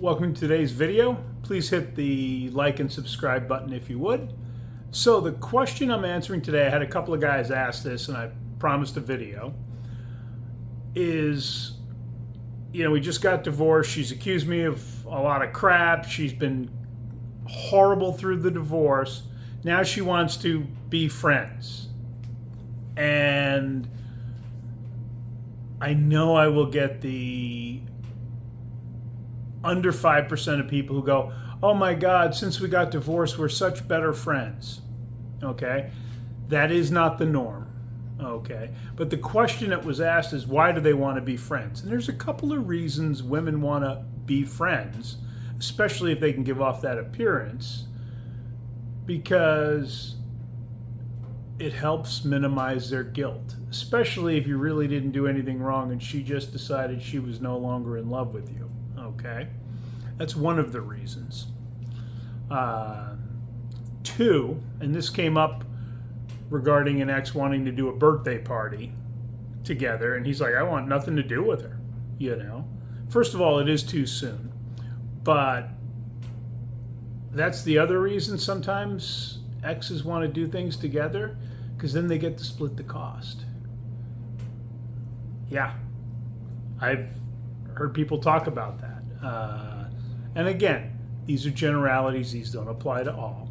Welcome to today's video. Please hit the like and subscribe button if you would. So the question I'm answering today, I had a couple of guys ask this and I promised a video, is, we just got divorced. She's accused me of a lot of crap. She's been horrible through the divorce. Now she wants to be friends. And I know I will get the under 5% of people who go, oh my God, since we got divorced, we're such better friends. Okay? That is not the norm. Okay? But the question that was asked is, why do they want to be friends? And there's a couple of reasons women want to be friends, especially if they can give off that appearance, because it helps minimize their guilt, especially if you really didn't do anything wrong and she just decided she was no longer in love with you. Okay, that's one of the reasons. Two, and this came up regarding an ex wanting to do a birthday party together, and he's like, I want nothing to do with her. First of all, it is too soon, but that's the other reason sometimes exes want to do things together, because then they get to split the cost. Yeah, I've heard people talk about that. And again, these are generalities. These don't apply to all.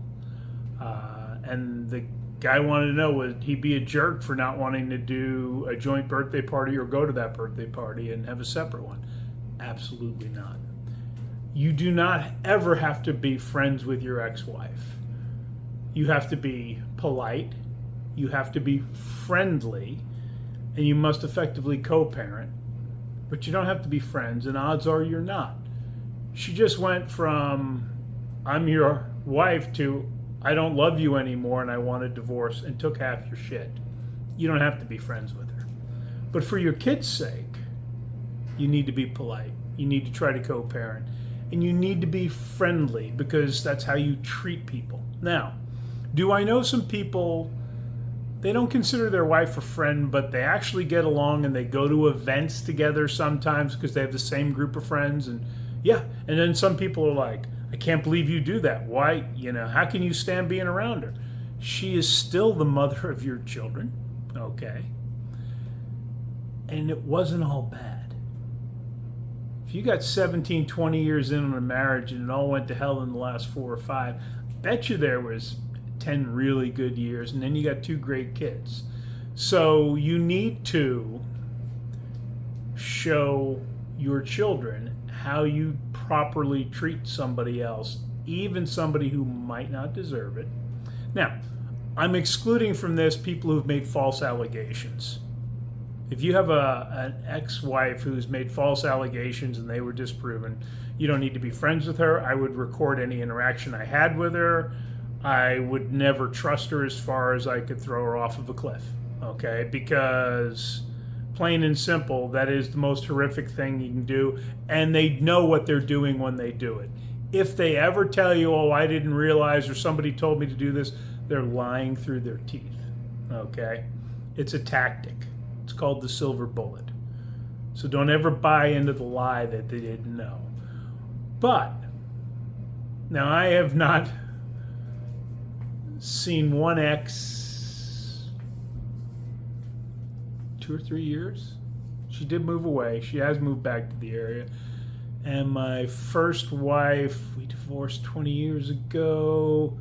And the guy wanted to know, would he be a jerk for not wanting to do a joint birthday party or go to that birthday party and have a separate one? Absolutely not. You do not ever have to be friends with your ex-wife. You have to be polite. You have to be friendly. And you must effectively co-parent. But you don't have to be friends, and odds are you're not. She just went from, I'm your wife, to, I don't love you anymore and I want a divorce, and took half your shit. You don't have to be friends with her. But for your kids' sake, you need to be polite. You need to try to co-parent. And you need to be friendly, because that's how you treat people. Now, do I know some people, they don't consider their wife a friend, but they actually get along and they go to events together sometimes because they have the same group of friends. And yeah, and then some people are like, I can't believe you do that. Why? How can you stand being around her? She is still the mother of your children, okay? And it wasn't all bad. If you got 17, 20 years in on a marriage and it all went to hell in the last 4 or 5, I bet you there was 10 really good years, and then you got 2 great kids. So you need to show your children how you properly treat somebody else, even somebody who might not deserve it. Now, I'm excluding from this people who've made false allegations. If you have an ex-wife who's made false allegations and they were disproven, you don't need to be friends with her. I would record any interaction I had with her. I would never trust her as far as I could throw her off of a cliff, okay? Because plain and simple, that is the most horrific thing you can do, and they know what they're doing when they do it. If they ever tell you, oh, I didn't realize, or somebody told me to do this, they're lying through their teeth, okay? It's a tactic. It's called the silver bullet. So don't ever buy into the lie that they didn't know. But, now I have not seen one ex 2 or 3 years. She did move away. She has moved back to the area. And my first wife, we divorced 20 years ago.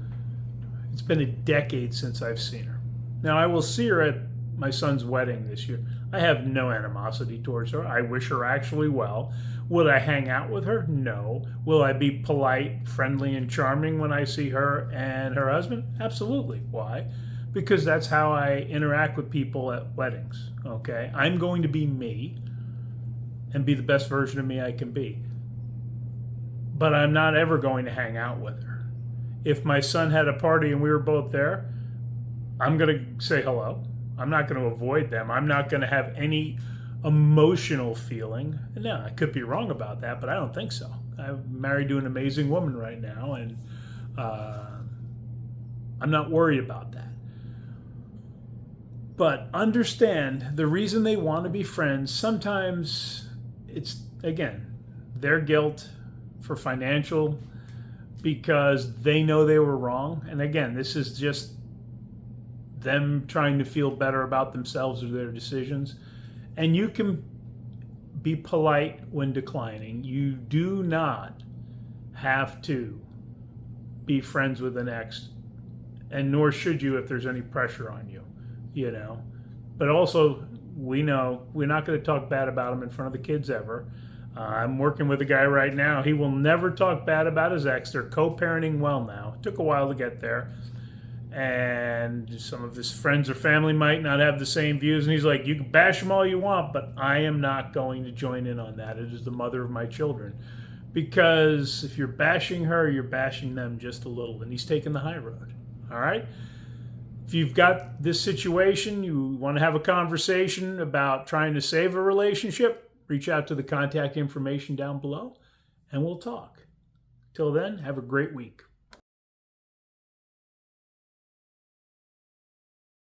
It's been a decade since I've seen her. Now, I will see her at my son's wedding this year. I have no animosity towards her. I wish her actually well. Will I hang out with her? No. Will I be polite, friendly, and charming when I see her and her husband? Absolutely. Why? Because that's how I interact with people at weddings, okay? I'm going to be me and be the best version of me I can be. But I'm not ever going to hang out with her. If my son had a party and we were both there, I'm going to say hello. I'm not going to avoid them. I'm not going to have any emotional feeling. No, I could be wrong about that, but I don't think so. I'm married to an amazing woman right now, and I'm not worried about that. But understand the reason they want to be friends. Sometimes it's, again, their guilt, for financial, because they know they were wrong. And again, this is just them trying to feel better about themselves or their decisions. And you can be polite when declining. You do not have to be friends with an ex, and nor should you if there's any pressure on you, you know. But also, we know we're not going to talk bad about them in front of the kids ever. I'm working with a guy right now. He will never talk bad about his ex. They're co-parenting well now. It took a while to get there. And some of his friends or family might not have the same views. And he's like, you can bash them all you want, but I am not going to join in on that. It is the mother of my children. Because if you're bashing her, you're bashing them just a little. And he's taking the high road. All right? If you've got this situation, you want to have a conversation about trying to save a relationship, reach out to the contact information down below, and we'll talk. Till then, have a great week.